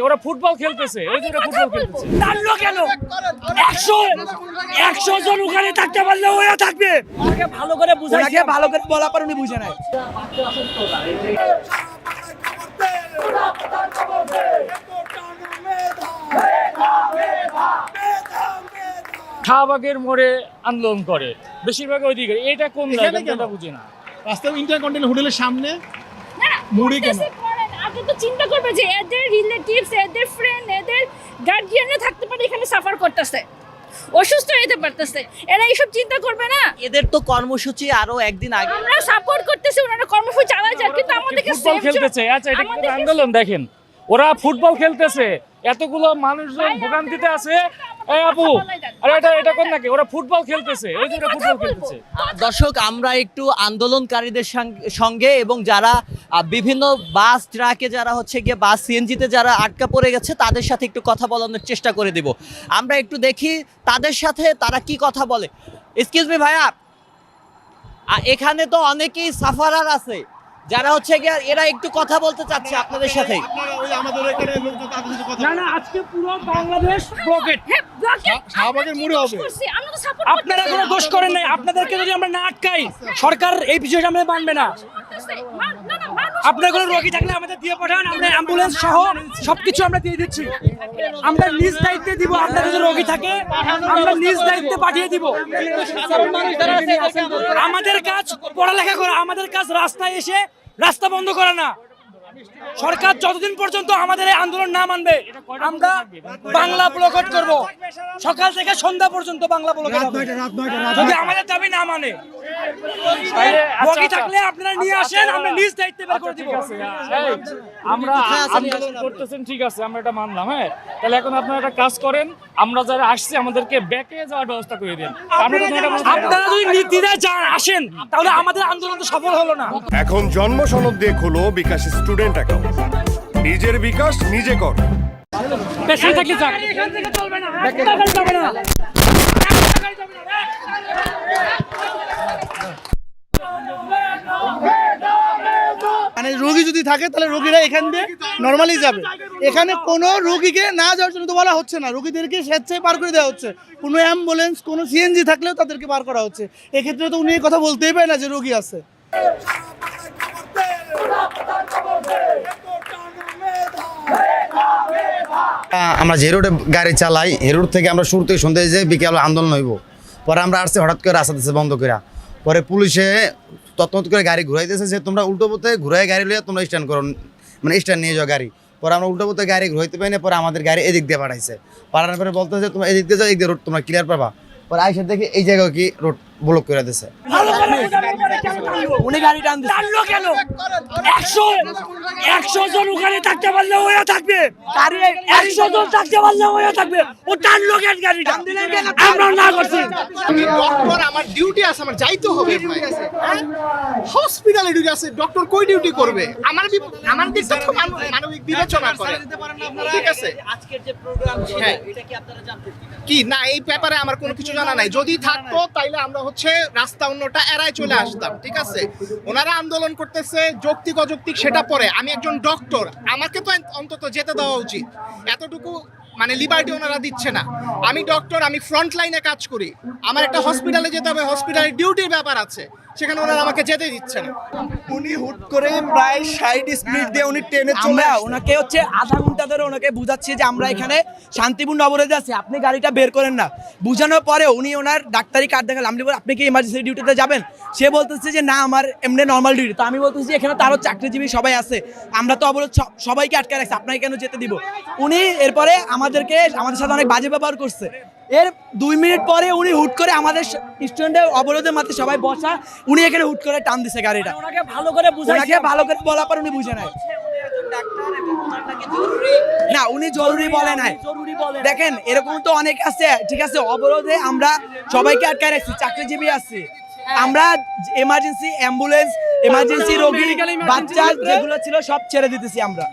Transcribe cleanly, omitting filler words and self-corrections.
ওরা ফুটবল খেলতেছে, ওই যে ওরা ফুটবল খেলতেছে। টানলো কেন? 100 জন ওখানে থাকতে পারলে ওরা থাকবে। ওকে ভালো করে বুঝাইছে, ভালো করে বলা পর উনি বুঝে নাই। শাহবাগের মোড়ে আন্দোলন করে বেশিরভাগ ওইদিকে। এটা কোন জায়গা বুঝি না। বাস্তব ইন্টারকন্টিনেন্টাল হোটেলের সামনে মুড়ি কেন? আপনি তো চিন্তা করবে যে এদের রিলেটিভস, এদের ফ্রেন্ড, এদের গার্ডিয়ানরা থাকতে পারে এখানে সাফার করতেছে, অসুস্থ হতে পারতেছে, এরা এইসব চিন্তা করবে না? এদের তো কর্মসূচি আরো একদিন আগে আমরা সাপোর্ট করতেছি, ওনারা কর্মসূচি চালায় যাক, কিন্তু আমাদেরকে ফুটবল খেলতেছে। আচ্ছা, এটা কি আন্দোলন? দেখেন ওরা ফুটবল খেলতেছে, এতগুলো মানুষজন ভোগান্তিতে আছে। এই আপু, আরে এটা কোন নাকি? ওরা ফুটবল খেলতেছে, ওই যে ওরা ফুটবল খেলতেছে। দর্শক, আমরা একটু আন্দোলনকারীদের সঙ্গে এবং যারা বিভিন্ন বাস ট্রাকে যারা হচ্ছে গিয়ে বাস সিএনজিতে যারা আটকা পড়ে গেছে তাদের সাথে একটু কথা বলানোর চেষ্টা করে দেব। আমরা একটু দেখি তাদের সাথে তারা কি কথা বলে। এক্সকিউজ মি ভাইয়া, এখানে তো অনেকেই সাফারার আছে যারা হচ্ছে গিয়ে এরা একটু কথা বলতে চাচ্ছে আপনাদের সাথে। না না, আজকে পুরো বাংলাদেশ ব্লকেট। শাহবাগের মুড়ি হবে। আপনারা কোনো দোষ করেন নাই। আপনাদেরকে যদি আমরা না আটকাই, সরকার এই বিষয়টা আমাদের মানবে না। আপনার কোনো রোগী থাকলে আমাদের দিয়ে পাঠান, আমরা অ্যাম্বুলেন্স সহ সবকিছু আমরা দিয়ে দিচ্ছি। আমরা নিজ দায়িত্বে দিব। আপনার যদি রোগী থাকে আমরা নিজ দায়িত্বে পাঠিয়ে দিব। আমাদের কাজ পড়ালেখা করা, আমাদের কাজ রাস্তায় এসে রাস্তা বন্ধ করা না। সরকার যতদিন পর্যন্ত আমাদের এই আন্দোলন না মানবে আমরা বাংলা ব্লকট করব। সকাল থেকে সন্ধ্যা পর্যন্ত বাংলা ব্লকট হবে যদি আমাদের দাবি না মানে। রোগী থাকলে আপনারা নিয়ে আসেন, আমরা নিজ দায়িত্বে বের করে দিব। আমরা আন্দোলন করতেছেন, ঠিক আছে, আমরা এটা মানলাম। হ্যাঁ, তাহলে এখন আপনারা একটা কাজ করেন, আমরা যারা আসছি আমাদেরকে ব্যাকে যাওয়ার ব্যবস্থা করে দেন। আপনারা যদি নির্দ্বিধায় আসেন তাহলে আমাদের আন্দোলন তো সফল হলো না। এখন জন্ম সনদ দিয়ে খোলো বিকাশ স্টুডেন্ট অ্যাকাউন্ট। নিজের বিকাশ নিজে কর। পেশেন্ট থাকলে যাক, এখান থেকে চলবে না, একটা গাড়ি যাবে না। মানে রোগী যদি থাকে তাহলে রোগীরা এখান দিয়ে নর্মালি যাবে। এখানে কোনো রোগীকে না যাওয়ার জন্য তো বলা হচ্ছে না, রোগীদেরকে স্বেচ্ছায় পার করে দেওয়া হচ্ছে। কোনো অ্যাম্বুলেন্স, কোনো সিএনজি থাকলেও তাদেরকে পার করা হচ্ছে। এক্ষেত্রে তো উনি এই কথা বলতেই পারে না যে রোগী আছে। আমরা যে রোডে গাড়ি চালাই, এ রোড থেকে আমরা শুরু থেকে সন্ধ্যা যে বিকেল আন্দোলন হইব। পরে আমরা আসছি হঠাৎ করে রাস্তা দিচ্ছে বন্ধ করে। পরে পুলিশে তৎপর করে গাড়ি ঘুরাইতেছে যে তোমরা উল্টো পথে ঘুরাই গাড়ি লইয়া তোমরা স্ট্যান্ড করো, মানে স্ট্যান্ড নিয়ে যাও গাড়ি। পরে আমরা উল্টো পথে গাড়ি ঘুরাইতে পারি না। পরে আমাদের গাড়ি এদিক দিয়ে পাঠাইছে। পাঠানোর পরে বলতেছে তোমরা এদিক দিয়ে যাও, এই রোড তোমরা ক্লিয়ার পাবা। পরে আইসা দেখি এই জায়গায় কি রোড ব্লক করে দিছে। উনি গাড়ি টানলো কেন? 100 জন ওখানে থাকতে পারলে ওরা থাকবে। 100 জন থাকতে পারলে ওরা থাকবে। ও টানলো কেন গাড়িটা? আমরা না করছি। আমি ডক্টর, আমার ডিউটি আছে, আমার যাইতে হবে ভাই। হসপিটালে ডিউটি আছে, ডক্টর কই ডিউটি করবে? আমার দিকটা তো মানবিক বিবেচনা করে। ঠিক আছে, আজকের যে প্রোগ্রাম ছিল এটা কি আপনারা জানতেন কি না এই ব্যাপারে আমার কোনো কিছু জানা নাই। যদি থাকতো তাইলে আমরা হচ্ছে রাস্তা অন্যটা এড়ায় চলে আসতাম। ঠিক আছে, ওনারা আন্দোলন করতেছে, যৌক্তিক অযৌক্তিক সেটা পরে। আমি একজন ডক্টর, আমাকে তো অন্তত যেতে দেওয়া উচিত। এতটুকু মানে লিবার্টি ওনারা দিচ্ছে না। আমি ডক্টর, আমি ফ্রন্ট লাইনে কাজ করি, আমার একটা হসপিটালে যেতে হবে, হসপিটালের ডিউটির ব্যাপার আছে, সেখানে ওনারা আমাকে যেতে দিচ্ছে না। উনি হুট করে প্রায় 60 স্পিড দিয়ে উনি ট্রেনে চলে ওনাকে হচ্ছে আধা ঘন্টা ধরে ওনাকে বুঝাচ্ছি যে আমরা এখানে শান্তিপূর্ণ অবরোধে আছি, আপনি গাড়িটা বের করেন না। বুঝানোর পরে উনি ওনার ডাক্তারি কার্ড দেখালেন। আমি বলি আপনি কি ইমার্জেন্সি ডিউটিতে যাবেন? সে বলতেছে যে না, আমার এমনি নর্মাল ডিউটি। তো আমি বলতেছি যে এখানে তো আরও চাকরিজীবী সবাই আছে, আমরা তো অবরোধ সবাইকে আটকে রাখছি, আপনাকে কেন যেতে দিব? উনি এরপরে আমাদের সাথে অনেক বাজে ব্যবহার করছে। এর 2 মিনিট পরে উনি হুট করে আমাদের স্টুডেন্টের অবরোধের মাঝে সবাই বসা, উনি এখানে হুট করে টান দিছে গাড়িটা। ওনাকে ভালো করে বুঝাইছে, ভালো করে বলার পর উনি বুঝে নাই। না, উনি জরুরি বলে নাই। দেখেন এরকম তো অনেক আছে। ঠিক আছে, অবরোধে আমরা সবাইকে আটকায় রাখছি, চাকরিজীবী আছি, আমরা এমার্জেন্সি অ্যাম্বুলেন্স, এমার্জেন্সি রোগী, বাচ্চা যেগুলো ছিল সব ছেড়ে দিতেছি আমরা।